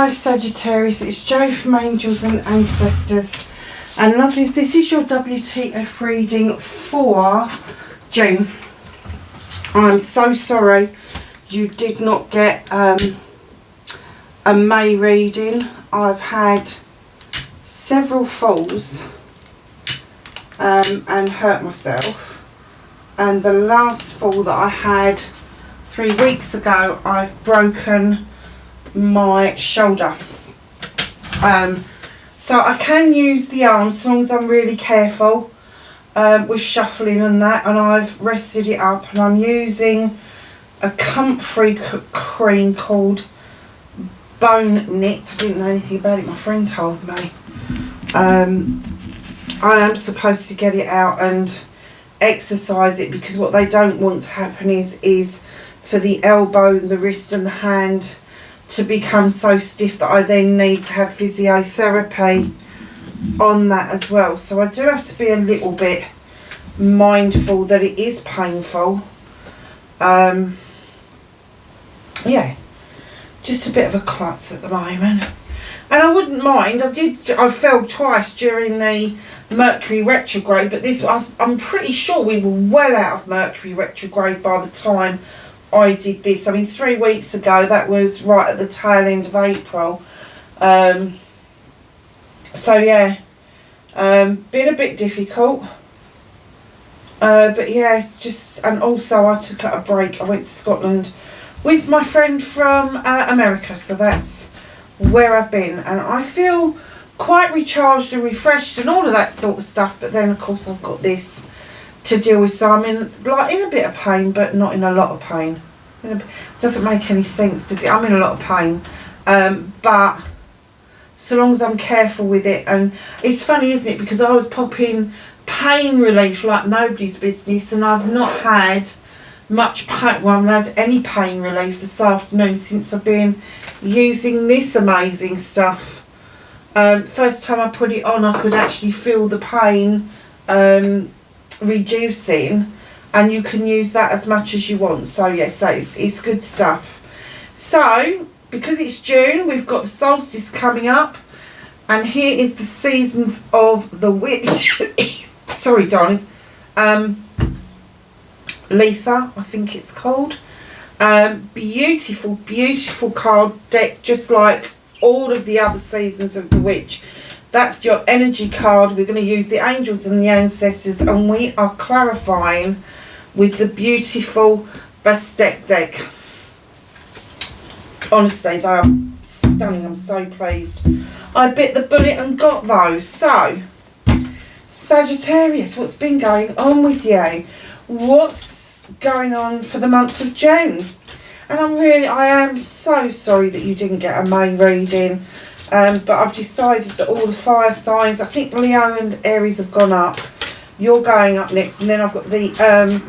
Hi Sagittarius, it's Jo from Angels and Ancestors. And lovelies, this is your WTF reading for June. I'm so sorry you did not get a May reading. I've had several falls and hurt myself. And the last fall that I had 3 weeks ago, I've broken my shoulder. So I can use the arm as long as I'm really careful with shuffling and that, and I've rested it up, and I'm using a comfrey cream called Bone Knit. I didn't know anything about it, my friend told me. I am supposed to get it out and exercise it, because what they don't want to happen is for the elbow and the wrist and the hand to become so stiff that I then need to have physiotherapy on that as well. So I do have to be a little bit mindful that it is painful. Yeah, just a bit of a klutz at the moment. And I wouldn't mind, I fell twice during the Mercury retrograde, but this, I'm pretty sure we were well out of Mercury retrograde by the time I did this. I mean, 3 weeks ago, that was right at the tail end of April. So yeah, been a bit difficult. But yeah, it's just, and also I took a break. I went to Scotland with my friend from America, so that's where I've been, and I feel quite recharged and refreshed and all of that sort of stuff. But then of course I've got this to deal with, so I'm in a bit of pain, but not in a lot of pain. It doesn't make any sense, does it? I'm in a lot of pain, but so long as I'm careful with it. And it's funny, isn't it, because I was popping pain relief like nobody's business, and I've not had much pain. Well, I haven't had any pain relief this afternoon since I've been using this amazing stuff. First time I put it on, I could actually feel the pain reducing, and you can use that as much as you want. So yes, so it's good stuff. So because it's June, we've got the solstice coming up, and here is the seasons of the witch. Sorry, darlings. Letha, I think it's called. Beautiful, beautiful card deck, just like all of the other seasons of the witch. That's your energy card. We're going to use the angels and the ancestors, and we are clarifying with the beautiful Bastet deck. Honestly, they are stunning. I'm so pleased I bit the bullet and got those. So Sagittarius, what's been going on with you? What's going on for the month of June? And I am so sorry that you didn't get a May reading, but I've decided that all the fire signs, I think Leo and Aries have gone up. You're going up next, and then I've got the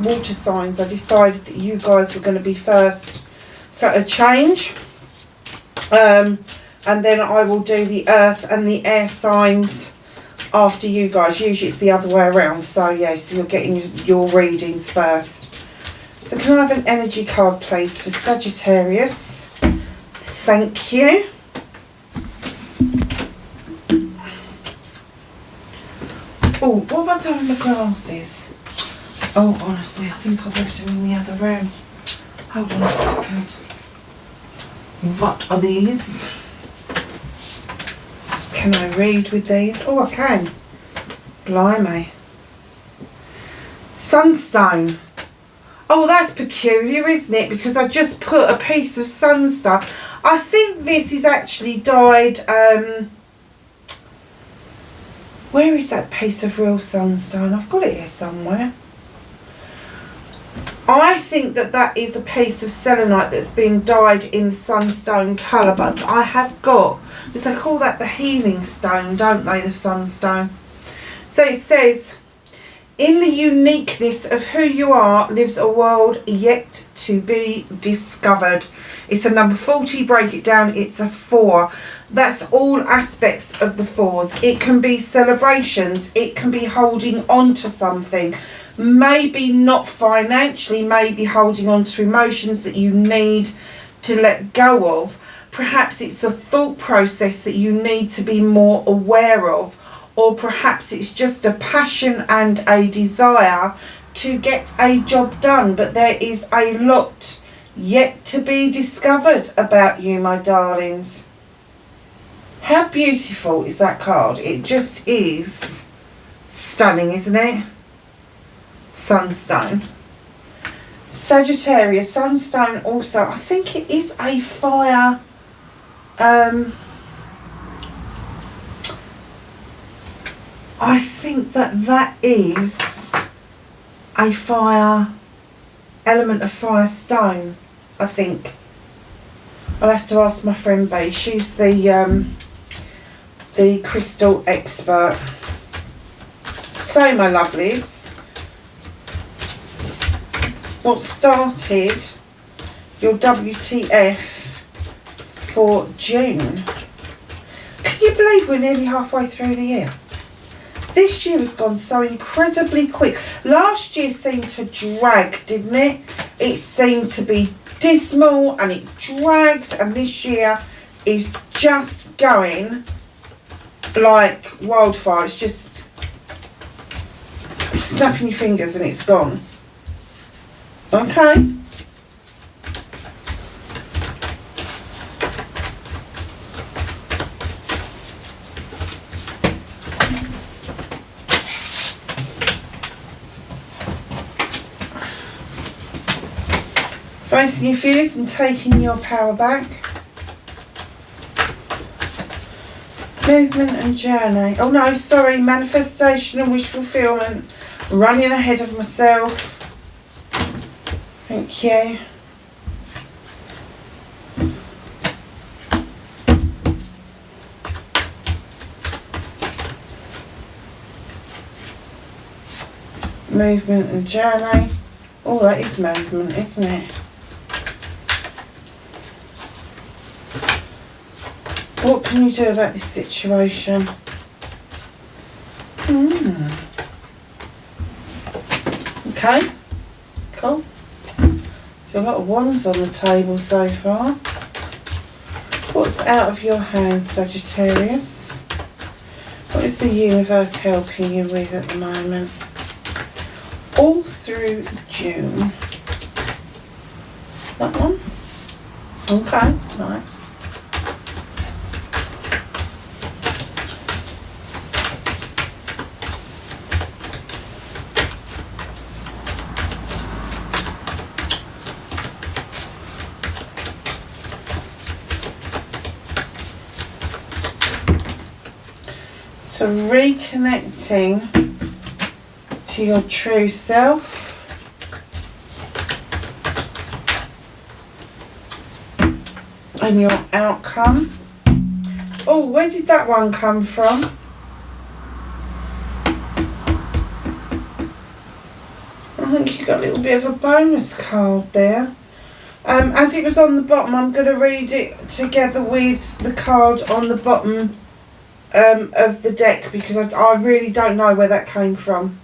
water signs. I decided that you guys were going to be first for a change, and then I will do the earth and the air signs after you guys. Usually it's the other way around, so yeah, so you're getting your readings first. So can I have an energy card please for Sagittarius? Thank you. Oh, what have I done with my glasses? Oh, honestly, I think I've left them in the other room. Hold on a second. What are these? Can I read with these? Oh, I can. Blimey. Sunstone. Oh, that's peculiar, isn't it? Because I just put a piece of sunstone. I think this is actually dyed... where is that piece of real sunstone? I've got it here somewhere. I think that is a piece of selenite that's been dyed in the sunstone colour, but I have got, because they call that the healing stone, don't they, the sunstone? So it says, in the uniqueness of who you are lives a world yet to be discovered. It's a number 40, break it down, it's a 4. That's all aspects of the 4s. It can be celebrations, it can be holding on to something, maybe not financially, maybe holding on to emotions that you need to let go of. perhaps it's a thought process that you need to be more aware of, or perhaps it's just a passion and a desire to get a job done. But there is a lot yet to be discovered about you, my darlings. How beautiful is that card? It just is stunning, isn't it? Sunstone. Sagittarius, Sunstone also, I think it is a fire, I think that is a fire, element of fire stone, I think. I'll have to ask my friend B. She's the crystal expert. So, my lovelies, what started your WTF for June? Can you believe we're nearly halfway through the year? This year has gone so incredibly quick. Last year seemed to drag, didn't it? It seemed to be dismal and it dragged, and this year is just going like wildfire. It's just snapping your fingers and it's gone. Okay. Facing your fears and taking your power back. Movement and journey. Oh no, sorry, manifestation and wish fulfillment. Running ahead of myself. Thank you. Movement and journey. Oh, that is movement, isn't it? What can you do about this situation? Okay, cool. There's a lot of wands on the table so far. What's out of your hands, Sagittarius? What is the universe helping you with at the moment? All through June. That one? Okay, nice. So reconnecting to your true self. And your outcome. Oh, where did that one come from? I think you got a little bit of a bonus card there. As it was on the bottom, I'm going to read it together with the card on the bottom of the deck, because I really don't know where that came from.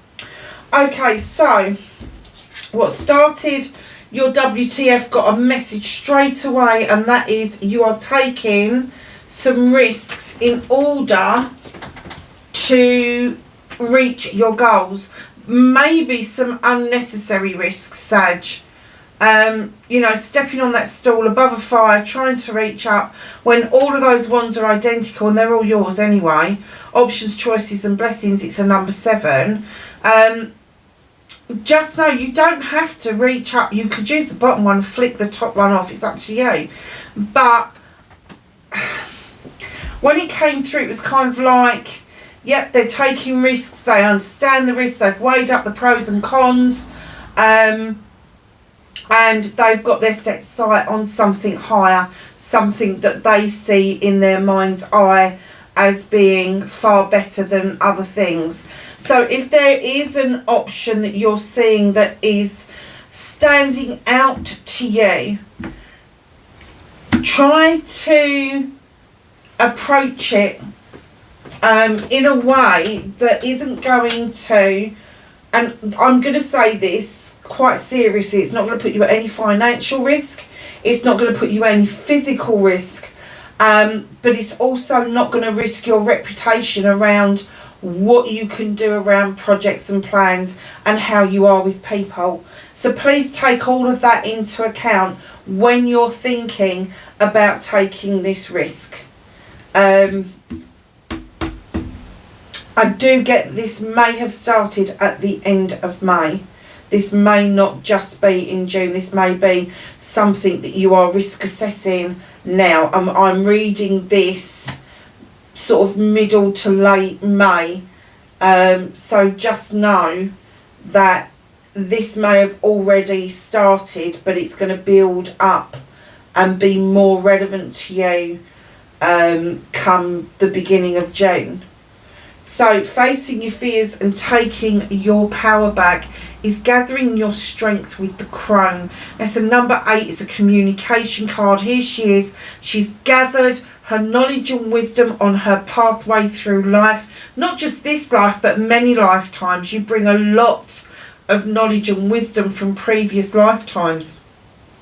Okay, so what started your WTF got a message straight away, and that is you are taking some risks in order to reach your goals. Maybe some unnecessary risks, Sag. You know, stepping on that stool above a fire, trying to reach up when all of those wands are identical and they're all yours anyway. Options, choices and blessings, it's a number 7. Just know you don't have to reach up. You could use the bottom one and flick the top one off. It's up to you. But when it came through, it was kind of like, yep, they're taking risks. They understand the risks. They've weighed up the pros and cons. And they've got their set sight on something higher, something that they see in their mind's eye as being far better than other things. So if there is an option that you're seeing that is standing out to you, try to approach it in a way that isn't going to, and I'm going to say this quite seriously, it's not going to put you at any financial risk, it's not going to put you at any physical risk, but it's also not going to risk your reputation around what you can do around projects and plans and how you are with people. So please take all of that into account when you're thinking about taking this risk. I do get this may have started at the end of May. This may not just be in June. This may be something that you are risk assessing now. I'm reading this sort of middle to late May. So just know that this may have already started, but it's going to build up and be more relevant to you come the beginning of June. So facing your fears and taking your power back is gathering your strength with the crone. That's a number 8. It's a communication card. Here she is. She's gathered her knowledge and wisdom on her pathway through life. Not just this life, but many lifetimes. You bring a lot of knowledge and wisdom from previous lifetimes.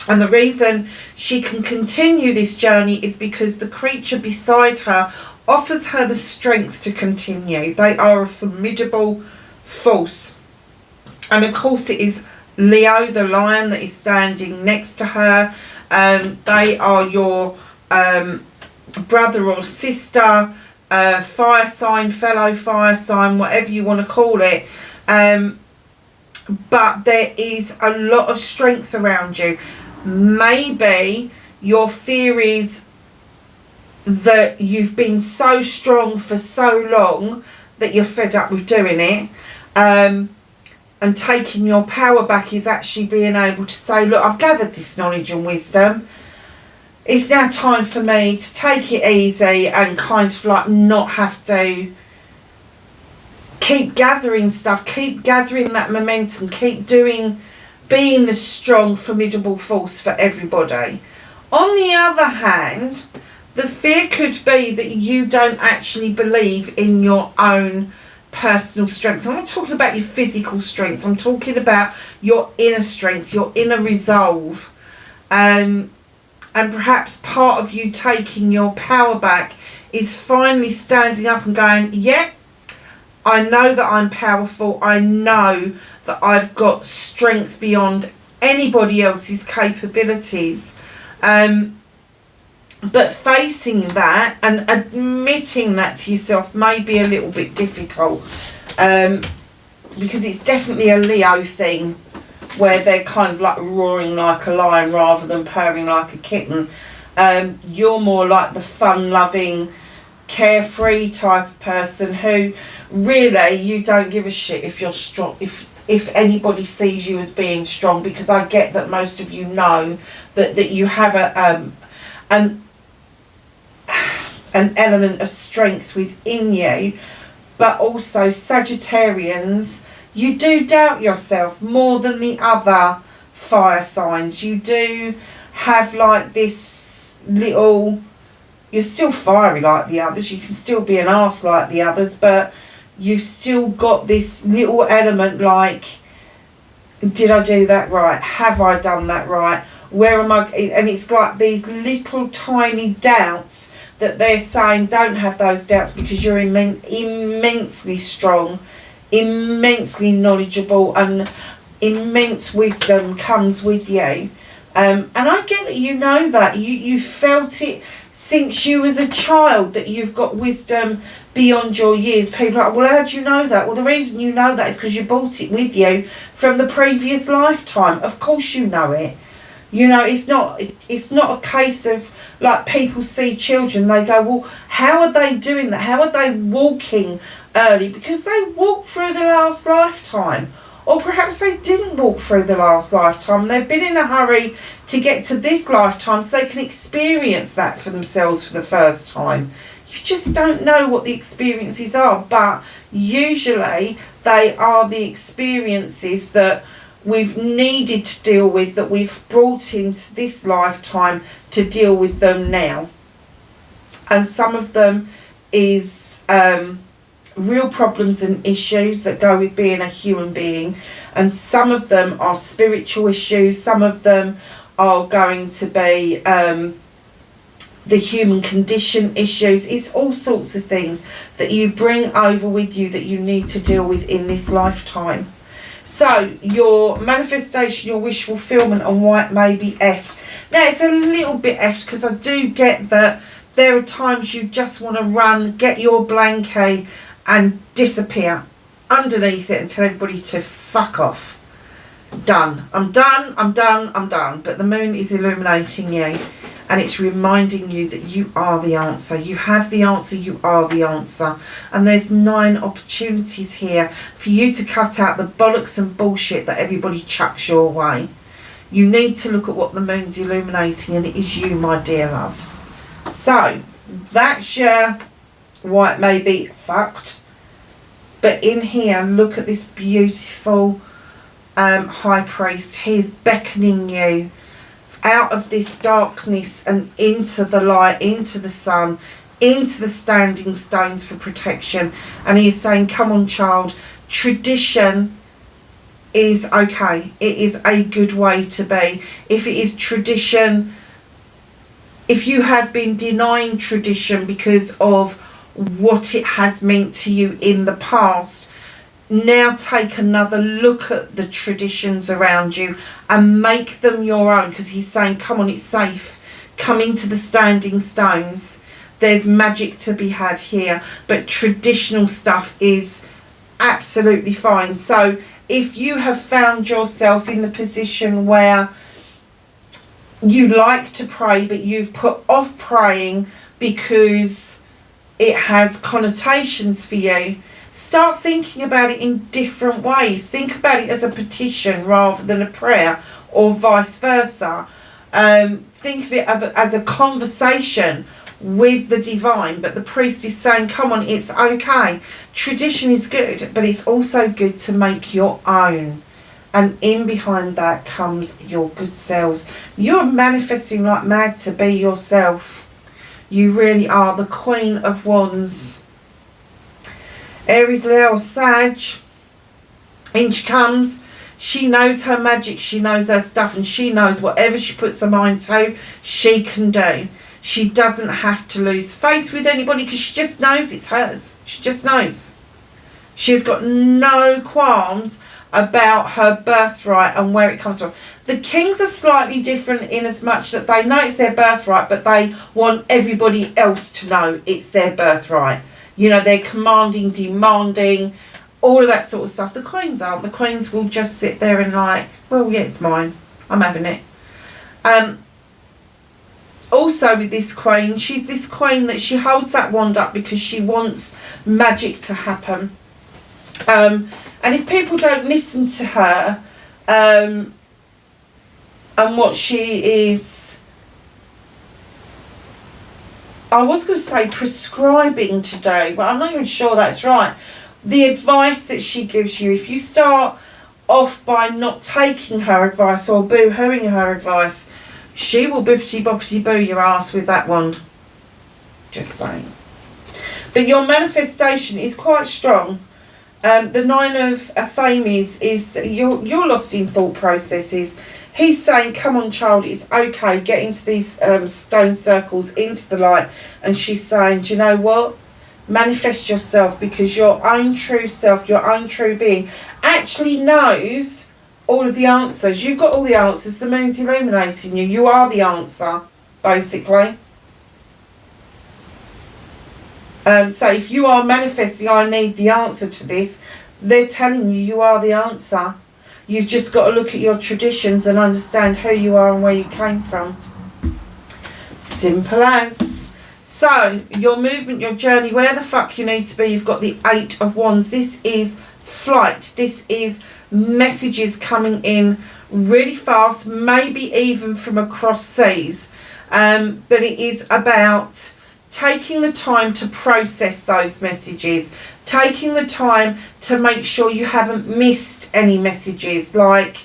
And the reason she can continue this journey is because the creature beside her offers her the strength to continue. They are a formidable force. And of course it is Leo, the lion, that is standing next to her. They are your brother or sister, fire sign, fellow fire sign, whatever you want to call it. But there is a lot of strength around you. Maybe your fear is that you've been so strong for so long that you're fed up with doing it. And taking your power back is actually being able to say, look, I've gathered this knowledge and wisdom. It's now time for me to take it easy and kind of like not have to keep gathering stuff, keep gathering that momentum, keep being the strong, formidable force for everybody. On the other hand, the fear could be that you don't actually believe in your own personal strength. I'm not talking about your physical strength. I'm talking about your inner strength, your inner resolve. And perhaps part of you taking your power back is finally standing up and going, yeah, I know that I'm powerful. I know that I've got strength beyond anybody else's capabilities. But facing that and admitting that to yourself may be a little bit difficult, because it's definitely a Leo thing where they're kind of like roaring like a lion rather than purring like a kitten. You're more like the fun-loving, carefree type of person who really you don't give a shit if you're strong, if anybody sees you as being strong, because I get that most of you know that you have an element of strength within you. But also Sagittarians, you do doubt yourself more than the other fire signs. You do have like this little, you're still fiery like the others, you can still be an arse like the others, but you've still got this little element like, did I do that right? Have I done that right? Where am I? And it's like these little tiny doubts that they're saying, don't have those doubts because you're immensely strong, immensely knowledgeable, and immense wisdom comes with you. And I get that you know that. You felt it since you was a child, that you've got wisdom beyond your years. People are like, well, how do you know that? Well, the reason you know that is because you brought it with you from the previous lifetime. Of course you know it. You know, it's not a case of like people see children, they go, well, how are they doing that? How are they walking early? Because they walked through the last lifetime. Or perhaps they didn't walk through the last lifetime. They've been in a hurry to get to this lifetime so they can experience that for themselves for the first time. You just don't know what the experiences are, but usually they are the experiences that we've needed to deal with, that we've brought into this lifetime to deal with them now. And some of them is real problems and issues that go with being a human being, and some of them are spiritual issues. Some of them are going to be the human condition issues. It's all sorts of things that you bring over with you that you need to deal with in this lifetime. So your manifestation, your wish fulfillment and why it may be effed. Now it's a little bit effed because I do get that there are times you just want to run, get your blanket and disappear underneath it and tell everybody to fuck off. Done. I'm done, I'm done, I'm done. But the moon is illuminating you and it's reminding you that you are the answer. You have the answer, you are the answer. And there's 9 opportunities here for you to cut out the bollocks and bullshit that everybody chucks your way. You need to look at what the moon's illuminating, and it is you, my dear loves. So, that's your why it may be fucked. But in here, look at this beautiful high priest. He is beckoning you out of this darkness and into the light, into the sun, into the standing stones for protection. And he is saying, come on, child, tradition is okay. It is a good way to be. If it is tradition, if you have been denying tradition because of what it has meant to you in the past, now take another look at the traditions around you and make them your own, because he's saying, come on, it's safe. Come into the standing stones. There's magic to be had here, but traditional stuff is absolutely fine. So if you have found yourself in the position where you like to pray but you've put off praying because it has connotations for you, start thinking about it in different ways. Think about it as a petition rather than a prayer, or vice versa. Think of it as a conversation with the divine. But the priest is saying, come on, it's okay. Tradition is good, but it's also good to make your own. And in behind that comes your good selves. You're manifesting like mad to be yourself. You really are the Queen of Wands. Aries, Leo, Sag, in she comes. She knows her magic, she knows her stuff, and she knows whatever she puts her mind to, she can do. She doesn't have to lose face with anybody because she just knows it's hers. She just knows. She's got no qualms about her birthright and where it comes from. The kings are slightly different in as much that they know it's their birthright, but they want everybody else to know it's their birthright. You know, they're commanding, demanding, all of that sort of stuff. The queens aren't. The queens will just sit there and like, well, yeah, it's mine. I'm having it. Also with this queen, she's this queen that she holds that wand up because she wants magic to happen. And if people don't listen to her and what she is, I was going to say prescribing today, but I'm not even sure that's right. The advice that she gives you, if you start off by not taking her advice or boo-hooing her advice, she will bippity-boppity-boo your ass with that wand. Just saying. But your manifestation is quite strong. The 9 of Fame is that you're lost in thought processes. He's saying, come on, child, it's okay. Get into these stone circles, into the light. And she's saying, do you know what? Manifest yourself, because your own true self, your own true being, actually knows all of the answers. You've got all the answers. The moon's illuminating you. You are the answer, basically. So if you are manifesting, I need the answer to this, they're telling you you are the answer. You've just got to look at your traditions and understand who you are and where you came from. Simple as. So, your movement, your journey, where the fuck you need to be, you've got the 8 of Wands. This is flight. This is messages coming in really fast, maybe even from across seas. But it is about taking the time to process those messages, taking the time to make sure you haven't missed any messages, like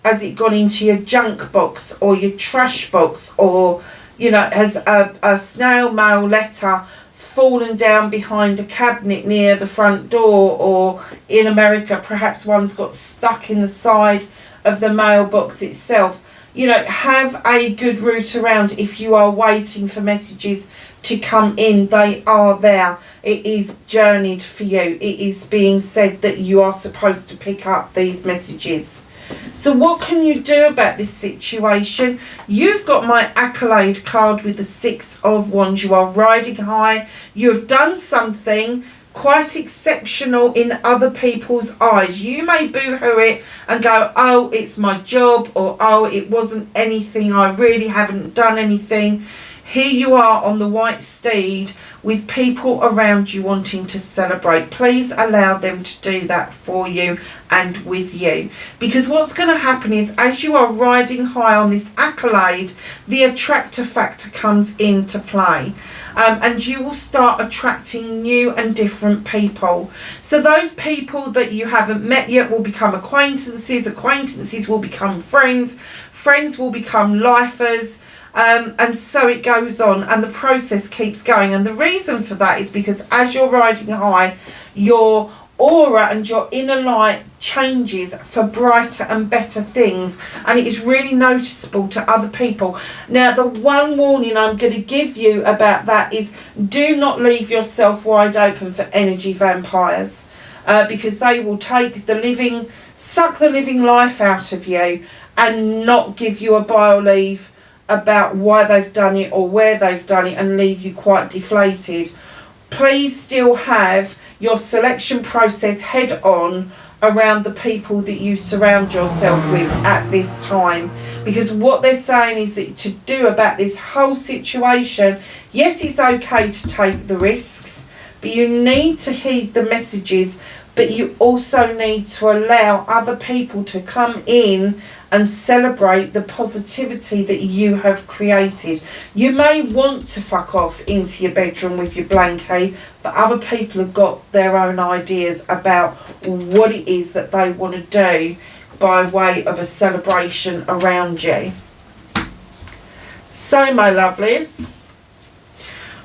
has it gone into your junk box or your trash box, or you know, has a snail mail letter fallen down behind a cabinet near the front door, or in America perhaps one's got stuck in the side of the mailbox itself. you know, have a good route around. If you are waiting for messages to come in, they are there. It is journeyed for you. It is being said that you are supposed to pick up these messages. So what can you do about this situation? You've got my accolade card with the 6 of Wands. You are riding high. You have done something quite exceptional in other people's eyes. You may boo-hoo it and go, oh, it's my job, or oh, it wasn't anything, I really haven't done anything. Here you are on the white steed with people around you wanting to celebrate. Please allow them to do that for you and with you. Because what's going to happen is, as you are riding high on this accolade, the attractor factor comes into play. And you will start attracting new and different people. So those people that you haven't met yet will become acquaintances. Acquaintances will become friends. Friends will become lifers. And so it goes on, and the process keeps going. And the reason for that is because as you're riding high, your aura and your inner light changes for brighter and better things, and it is really noticeable to other people. Now, the one warning I'm going to give you about that is, do not leave yourself wide open for energy vampires, because they will take the living, suck the living life out of you and not give you a bio leave about why they've done it or where they've done it, and leave you quite deflated. Please still have your selection process head on around the people that you surround yourself with at this time, because what they're saying is that to do about this whole situation, yes, it's okay to take the risks, but you need to heed the messages, but you also need to allow other people to come in and celebrate the positivity that you have created. You may want to fuck off into your bedroom with your blankie, but other people have got their own ideas about what it is that they want to do by way of a celebration around you. So, my lovelies,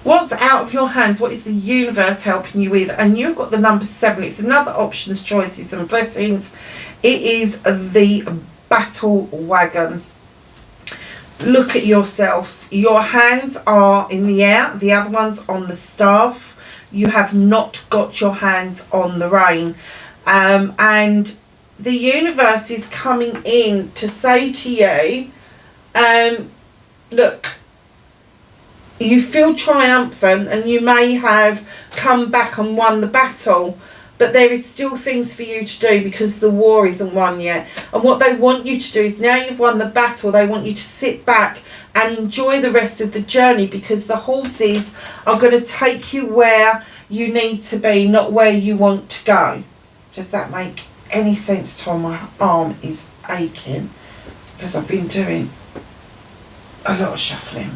what's out of your hands? What is the universe helping you with? And you've got the number 7. It's another options, choices and blessings. It is the battle wagon. Look at yourself. Your hands are in the air, the other one's on the staff. You have not got your hands on the rein. And the universe is coming in to say to you, look, you feel triumphant and you may have come back and won the battle, but there is still things for you to do because the war isn't won yet. And what they want you to do is, now you've won the battle, they want you to sit back and enjoy the rest of the journey, because the horses are going to take you where you need to be, not where you want to go. Does that make any sense, Tom? My arm is aching because I've been doing a lot of shuffling.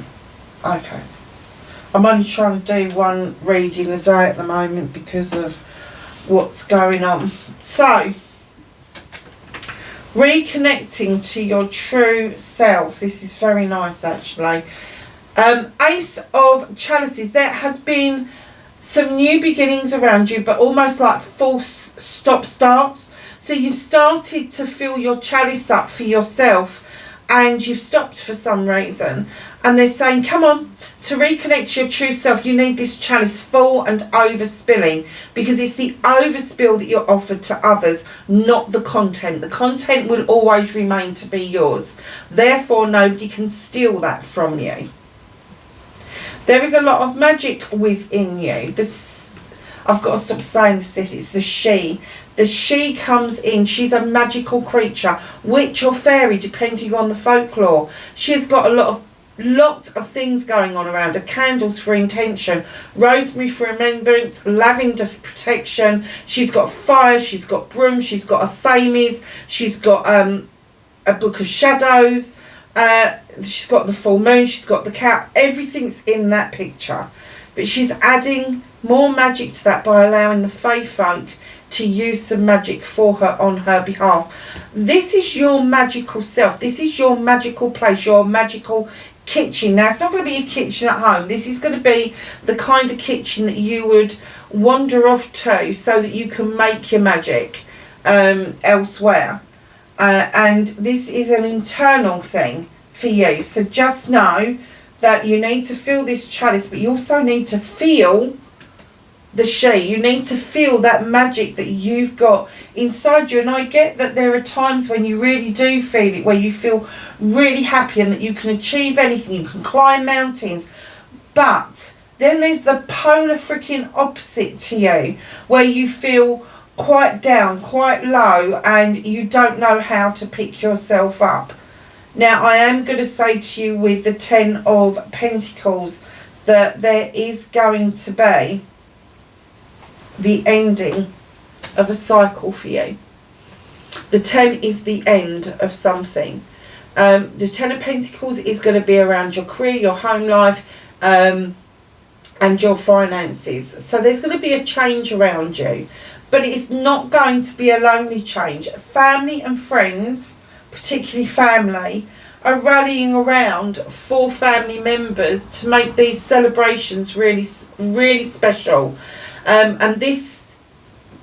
Okay. I'm only trying to do one reading a day at the moment because of what's going on. So, reconnecting to your true self. This is very nice, actually. Ace of Chalices. There has been some new beginnings around you, but almost like false stop-starts. So you've started to fill your chalice up for yourself, and you've stopped for some reason. And they're saying, come on, to reconnect to your true self, you need this chalice full and overspilling, because it's the overspill that you're offered to others, not the content. The content will always remain to be yours. Therefore, nobody can steal that from you. There is a lot of magic within you. I've got to stop saying the Sith, it's the she. The she comes in. She's a magical creature, witch or fairy, depending on the folklore. She's got a lot of things going on around her. Candles for intention, rosemary for remembrance, lavender for protection. She's got fire, she's got broom, she's got a thames, she's got a book of shadows, she's got the full moon, she's got the cow. Everything's in that picture, but she's adding more magic to that by allowing the fae folk to use some magic for her on her behalf. This is your magical self. This is your magical place, your magical kitchen. Now, it's not going to be a kitchen at home. This is going to be the kind of kitchen that you would wander off to so that you can make your magic elsewhere. and this is an internal thing for you. So just know that you need to feel this chalice, but you also need to feel the she. You need to feel that magic that you've got inside you. And I get that there are times when you really do feel it, where you feel really happy and that you can achieve anything, you can climb mountains. But then there's the polar freaking opposite to you, where you feel quite down, quite low, and you don't know how to pick yourself up. Now, I am going to say to you with the 10 of Pentacles that there is going to be the ending of a cycle for you. The 10 is the end of something. The 10 of Pentacles is going to be around your career, your home life, and your finances. So there's going to be a change around you, but it's not going to be a lonely change. Family and friends, particularly family, are rallying around for family members to make these celebrations really, really special. And this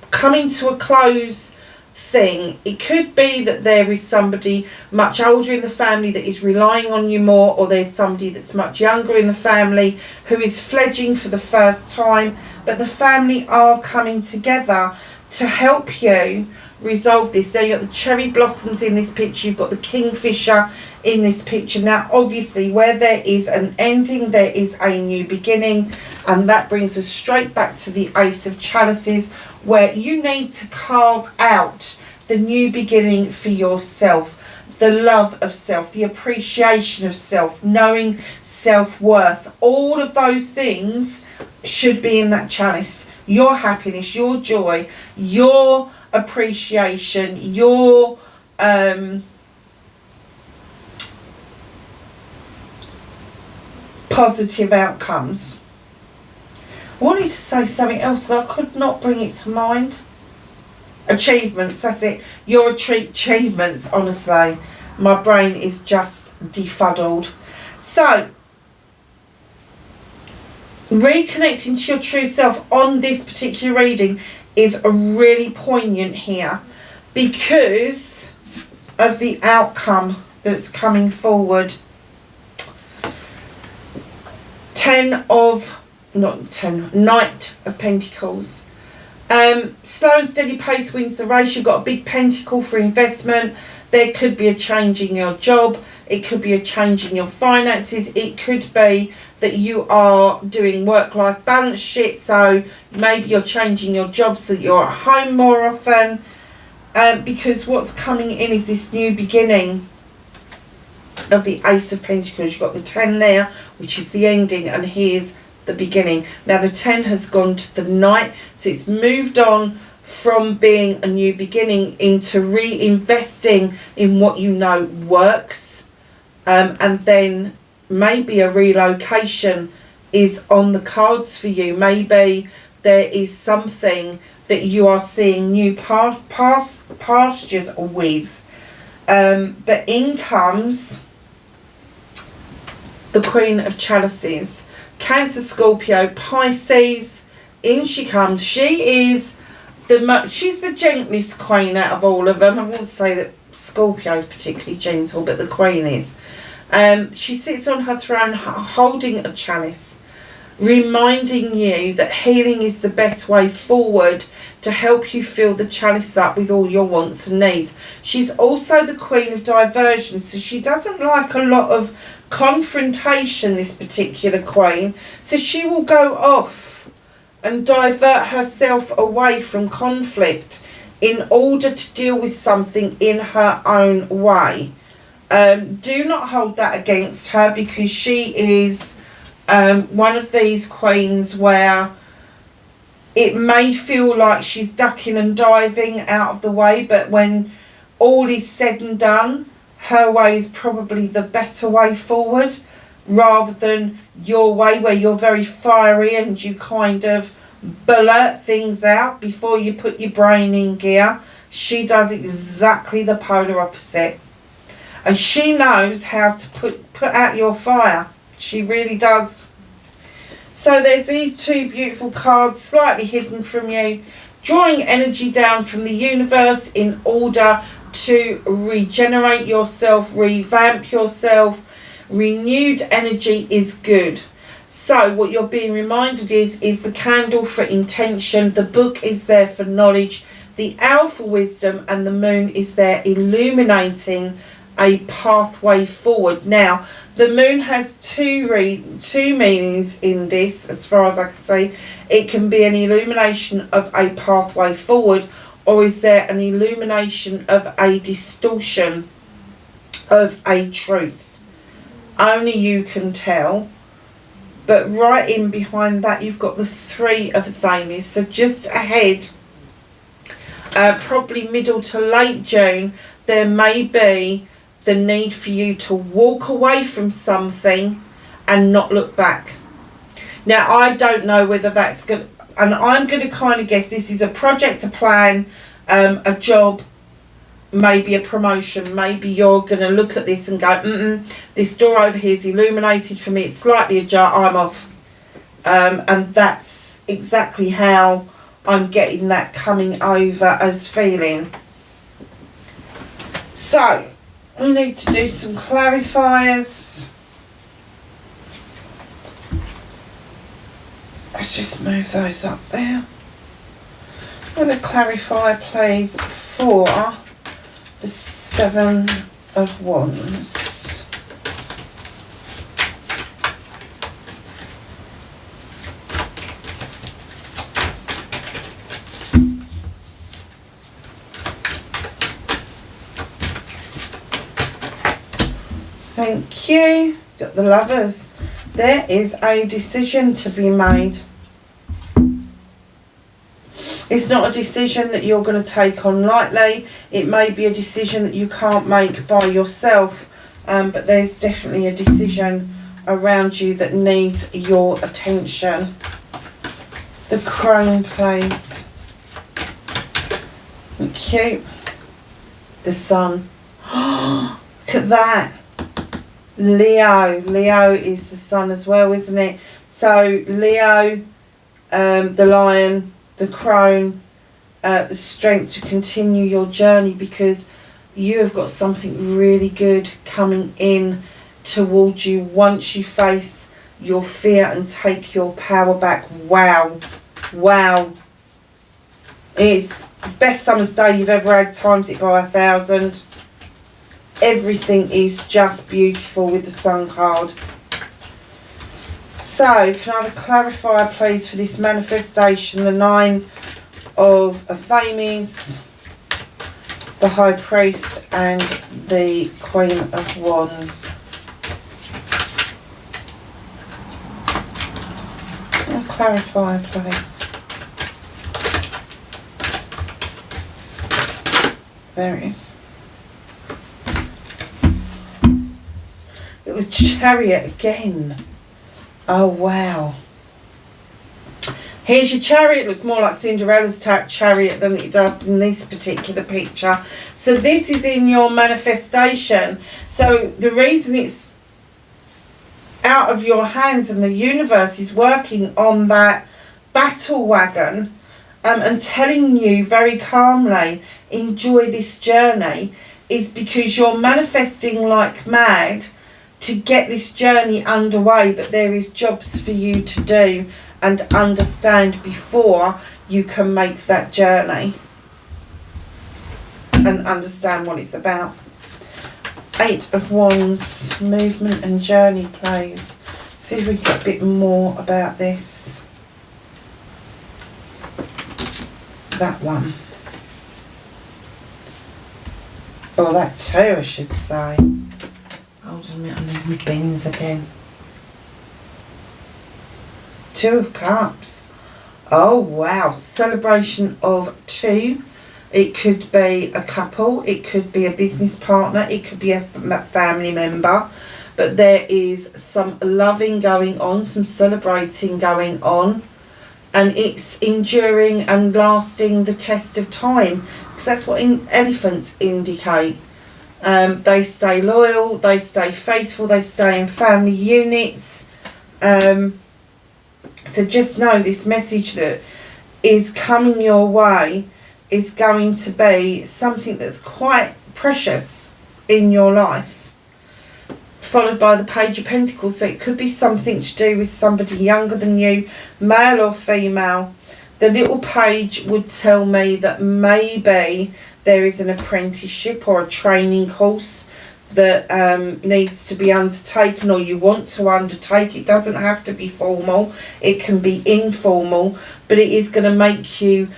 coming to a close thing, it could be that there is somebody much older in the family that is relying on you more, or there's somebody that's much younger in the family who is fledging for the first time, but the family are coming together to help you resolve this. Now you've got the cherry blossoms in this picture, you've got the kingfisher in this picture. Now obviously where there is an ending, there is a new beginning, and that brings us straight back to the Ace of Chalices, where you need to carve out the new beginning for yourself. The love of self, the appreciation of self, knowing self-worth, all of those things should be in that chalice. Your happiness, your joy, your appreciation, your positive outcomes. I wanted to say something else and I could not bring it to mind. Achievements, that's it. Your achievements, honestly. My brain is just befuddled. So, reconnecting to your true self on this particular reading is really poignant here because of the outcome that's coming forward. Knight of Pentacles. Slow and steady pace wins the race. You've got a big pentacle for investment. There could be a change in your job. It could be a change in your finances. It could be that you are doing work-life balance shit. So maybe you're changing your job so that you're at home more often. Because what's coming in is this new beginning of the Ace of Pentacles. You've got the 10 there, which is the ending, and here's the beginning. Now the 10 has gone to the Knight, so it's moved on from being a new beginning into reinvesting in what you know works, and then maybe a relocation is on the cards for you. Maybe there is something that you are seeing new pastures with, but in comes the Queen of Chalices. Cancer, Scorpio, Pisces, in she comes. She is she's the gentlest queen out of all of them. I wouldn't say that Scorpio is particularly gentle, but the Queen is. She sits on her throne holding a chalice, reminding you that healing is the best way forward to help you fill the chalice up with all your wants and needs. She's also the Queen of Diversion, so she doesn't like a lot of confrontation, this particular Queen, so she will go off and divert herself away from conflict in order to deal with something in her own way. Do not hold that against her, because she is one of these queens where it may feel like she's ducking and diving out of the way, but when all is said and done, her way is probably the better way forward, rather than your way where you're very fiery and you kind of blurt things out before you put your brain in gear. She does exactly the polar opposite, and she knows how to put out your fire. She really does. So there's these two beautiful cards slightly hidden from you, drawing energy down from the universe in order to regenerate yourself, revamp yourself. Renewed energy is good. So what you're being reminded is the candle for intention, the book is there for knowledge, the owl for wisdom, and the moon is there illuminating a pathway forward. Now, the moon has two meanings in this, as far as I can see. It can be an illumination of a pathway forward, or is there an illumination of a distortion of a truth? Only you can tell. But right in behind that, you've got the Three of Thames. So just ahead, probably middle to late June, there may be the need for you to walk away from something and not look back. Now, I don't know whether that's good, and I'm going to kind of guess this is a project, a plan, a job, maybe a promotion. Maybe you're going to look at this and go, this door over here is illuminated for me, it's slightly ajar, I'm off. And that's exactly how I'm getting that coming over as feeling. So, we need to do some clarifiers. Let's just move those up there. Have a clarifier, please, for the Seven of Wands. Thank you. Got the Lovers. There is a decision to be made. It's not a decision that you're going to take on lightly. It may be a decision that you can't make by yourself, but there's definitely a decision around you that needs your attention. The Crone, please. Thank you. The Sun. Look at that. Leo is the Sun as well, isn't it? So Leo, the Lion, the Crone, the strength to continue your journey, because you have got something really good coming in towards you once you face your fear and take your power back. Wow. It's the best summer's day you've ever had, times it by 1,000. Everything is just beautiful with the Sun card. So, can I have a clarifier, please, for this manifestation? The Nine of Thames, the High Priest, and the Queen of Wands. A clarifier, please. There it is. The Chariot again. Oh wow. Here's your Chariot. Looks more like Cinderella's chariot than it does in this particular picture. So this is in your manifestation. So the reason it's out of your hands and the universe is working on that battle wagon and telling you very calmly, enjoy this journey, is because you're manifesting like mad to get this journey underway, but there is jobs for you to do and understand before you can make that journey and understand what it's about. Eight of Wands, movement and journey, please. See if we can get a bit more about this. That one. Or that too, I should say. Hold on a minute, I need my bins again. Two of Cups. Oh wow, celebration of two. It could be a couple, it could be a business partner, it could be a family member. But there is some loving going on, some celebrating going on. And it's enduring and lasting the test of time. Because that's what elephants indicate. They stay loyal, they stay faithful, they stay in family units. So just know this message that is coming your way is going to be something that's quite precious in your life. Followed by the Page of Pentacles, so it could be something to do with somebody younger than you, male or female. The little page would tell me that maybe there is an apprenticeship or a training course that needs to be undertaken, or you want to undertake. It doesn't have to be formal, it can be informal, but it is going to make you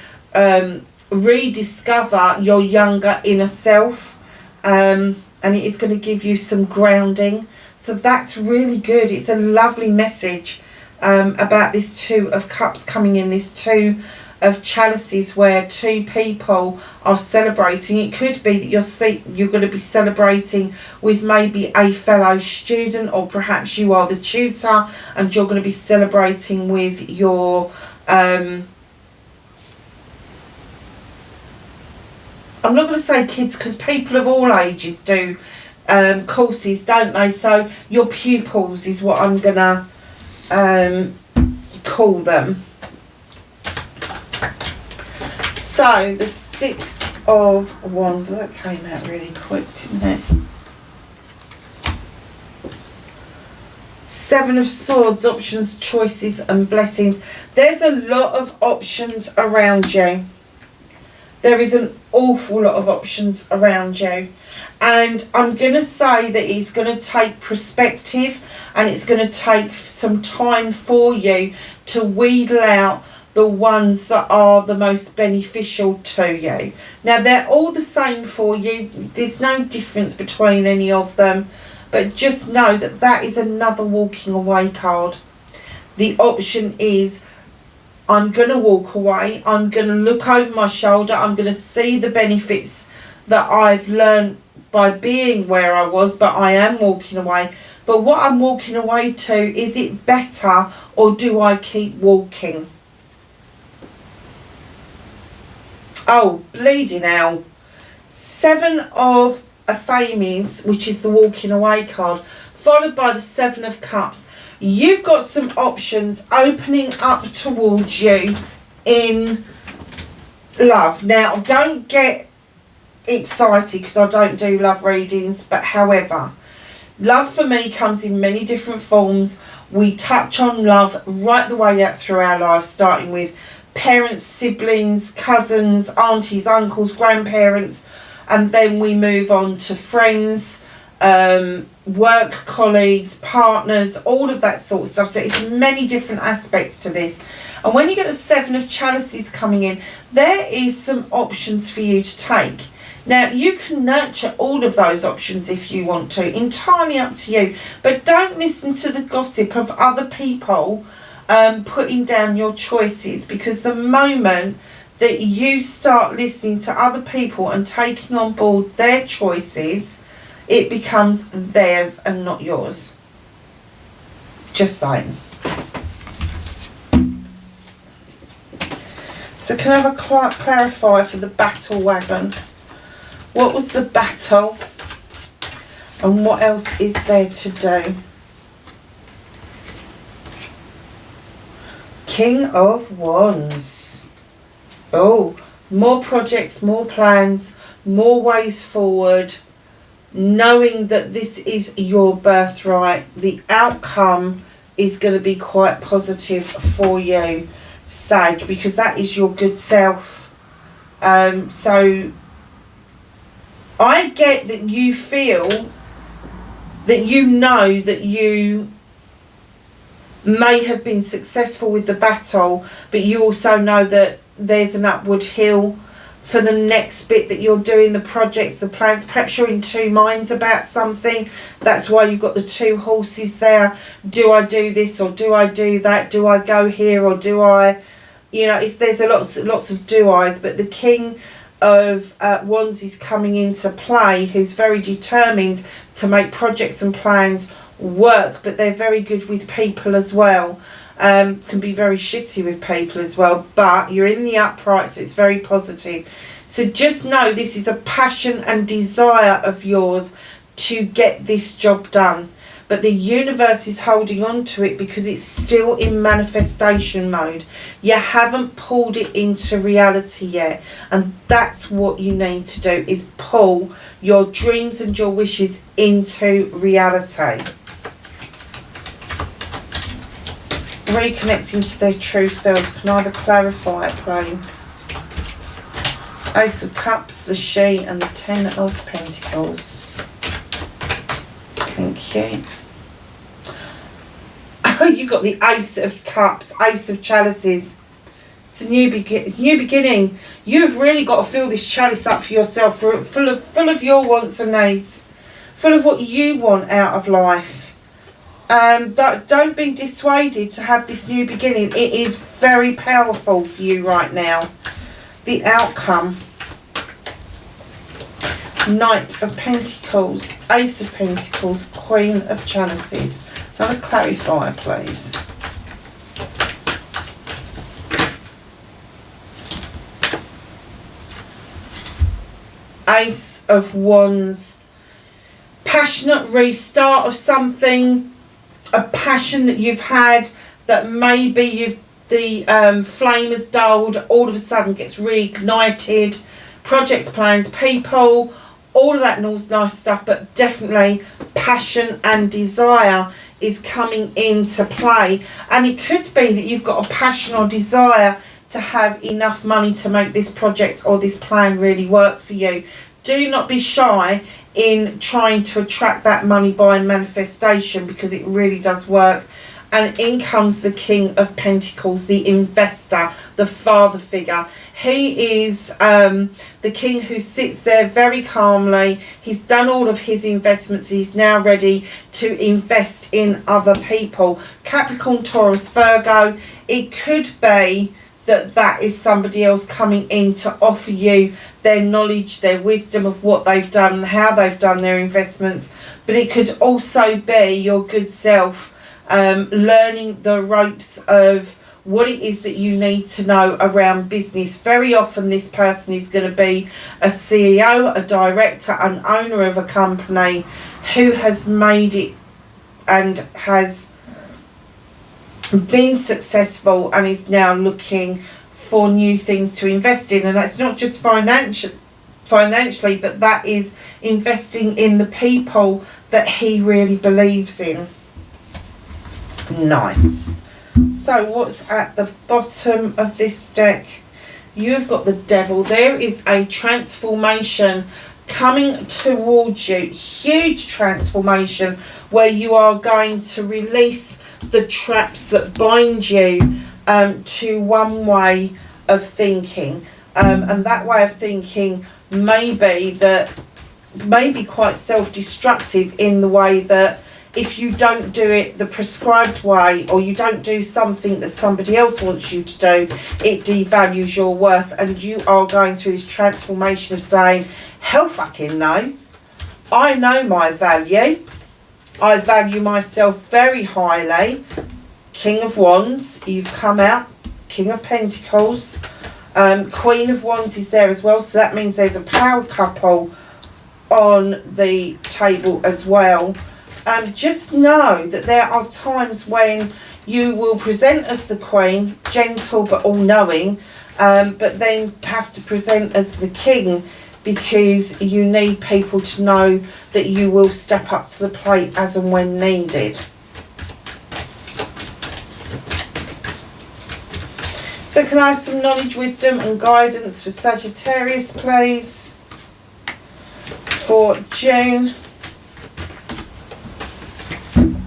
rediscover your younger inner self, and it is going to give you some grounding. So that's really good. It's a lovely message about this Two of Cups coming in, this Two of Chalices, where two people are celebrating. It could be that you're going to be celebrating with maybe a fellow student, or perhaps you are the tutor and you're going to be celebrating with your I'm not going to say kids, because people of all ages do courses, don't they? So your pupils is what I'm going to call them. So the Six of Wands, well, that came out really quick, didn't it? Seven of Swords, options, choices and blessings. There's a lot of options around you. There is an awful lot of options around you. And I'm going to say that it's going to take perspective, and it's going to take some time for you to wheedle out the ones that are the most beneficial to you. Now, they're all the same for you. There's no difference between any of them. But just know that that is another walking away card. The option is, I'm going to walk away. I'm going to look over my shoulder. I'm going to see the benefits that I've learned by being where I was, but I am walking away. But what I'm walking away to, is it better, or do I keep walking? Oh, bleeding hell. Seven of Affirmations, which is the walking away card, followed by the Seven of Cups. You've got some options opening up towards you in love. Now, don't get excited, because I don't do love readings, but however, love for me comes in many different forms. We touch on love right the way out through our lives, starting with parents, siblings, cousins, aunties, uncles, grandparents, and then we move on to friends, work colleagues, partners, all of that sort of stuff. So it's many different aspects to this. And when you get the Seven of Chalices coming in, there is some options for you to take. Now, you can nurture all of those options if you want to, entirely up to you. But don't listen to the gossip of other people putting down your choices, because the moment that you start listening to other people and taking on board their choices, it becomes theirs and not yours. Just saying. So can I have a clarifier for the battle wagon? What was the battle, and what else is there to do? King of Wands. Oh, more projects, more plans, more ways forward. Knowing that this is your birthright, the outcome is going to be quite positive for you, Sag, because that is your good self. So I get that you feel that you know that you may have been successful with the battle, but you also know that there's an upward hill for the next bit that you're doing, the projects, the plans. Perhaps you're in two minds about something. That's why you've got the two horses there. Do I do this, or do I do that? Do I go here, or do I, you know, there's lots of do-Is. But the King of Wands is coming into play, who's very determined to make projects and plans work, but they're very good with people as well. Can be very shitty with people as well, but you're in the upright, so it's very positive. So just know this is a passion and desire of yours to get this job done. but the universe is holding on to it because it's still in manifestation mode. You haven't pulled it into reality yet, and that's what you need to do, is pull your dreams and your wishes into reality. Reconnecting to their true selves. Can I have a clarifier, please? Ace of Cups, the She, and the Ten of Pentacles. Thank you. Oh, you got the Ace of Cups, Ace of Chalices. It's a new beginning. You've really got to fill this chalice up for yourself, full of your wants and needs, full of what you want out of life. Don't be dissuaded to have this new beginning. It is very powerful for you right now. The outcome. Knight of Pentacles, Ace of Pentacles, Queen of Chalices. Another clarifier, please. Ace of Wands. Passionate restart of something. A passion that you've had that maybe the flame has dulled, all of a sudden gets reignited. Projects, plans, people, all of that nice stuff, but definitely passion and desire is coming into play. And it could be that you've got a passion or desire to have enough money to make this project or this plan really work for you. Do not be shy in trying to attract that money by manifestation, because it really does work. And in comes the King of Pentacles, the investor, the father figure. He is the king who sits there very calmly. He's done all of his investments. He's now ready to invest in other people. Capricorn, Taurus, Virgo. It could be that is somebody else coming in to offer you their knowledge, their wisdom of what they've done, how they've done their investments. But it could also be your good self learning the ropes of what it is that you need to know around business. Very often this person is going to be a CEO, a director, an owner of a company who has made it and has been successful and is now looking for new things to invest in. And that's not just financially, but that is investing in the people that he really believes in. Nice. So what's at the bottom of this deck? You've got the Devil. There is a transformation coming towards you. Huge transformation where you are going to release the traps that bind you to one way of thinking. And that way of thinking may be quite self-destructive, in the way that if you don't do it the prescribed way, or you don't do something that somebody else wants you to do, it devalues your worth. And you are going through this transformation of saying, hell fucking no, I know my value. I value myself very highly. King of Wands, you've come out. King of Pentacles. Queen of Wands is there as well. So that means there's a power couple on the table as well. Just know that there are times when you will present as the Queen, gentle but all-knowing, but then have to present as the King, because you need people to know that you will step up to the plate as and when needed. So can I have some knowledge, wisdom and guidance for Sagittarius, please, for June?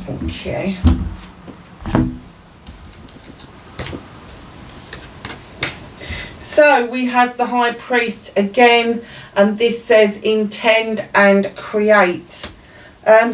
Thank you. So we have the High Priest again, and this says intend and create.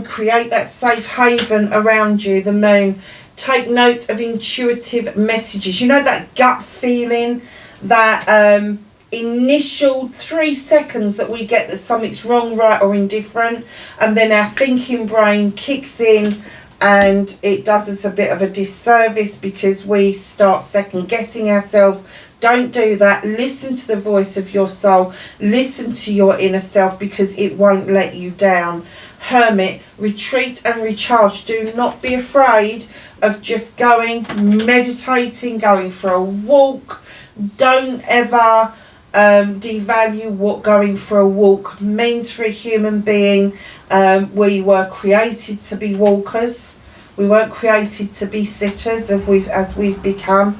Create that safe haven around you, the Moon. Take note of intuitive messages. You know that gut feeling, that initial 3 seconds that we get that something's wrong, right or indifferent, and then our thinking brain kicks in and it does us a bit of a disservice because we start second guessing ourselves, Don't do that. Listen to the voice of your soul. Listen to your inner self, because it won't let you down. Hermit, retreat and recharge. Do not be afraid of just going, meditating, going for a walk. Don't ever devalue what going for a walk means for a human being. We were created to be walkers. We weren't created to be sitters as we've become.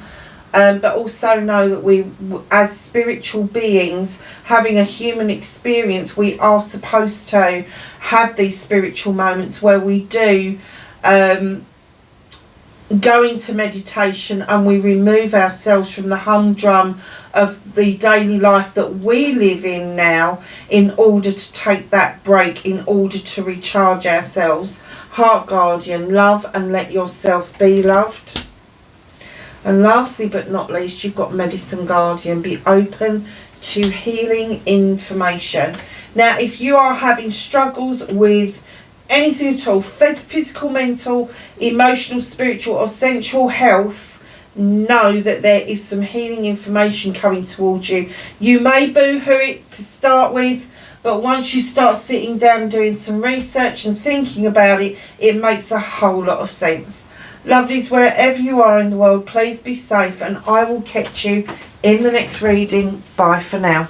But also know that we, as spiritual beings, having a human experience, we are supposed to have these spiritual moments where we do go into meditation and we remove ourselves from the humdrum of the daily life that we live in now, in order to take that break, in order to recharge ourselves. Heart Guardian, love and let yourself be loved. And lastly but not least, you've got Medicine Guardian. Be open to healing information. Now, if you are having struggles with anything at all, physical, mental, emotional, spiritual or sensual health, know that there is some healing information coming towards you. You may boo-hoo it to start with, but once you start sitting down and doing some research and thinking about it, it makes a whole lot of sense. Lovelies, wherever you are in the world, please be safe, and I will catch you in the next reading. Bye for now.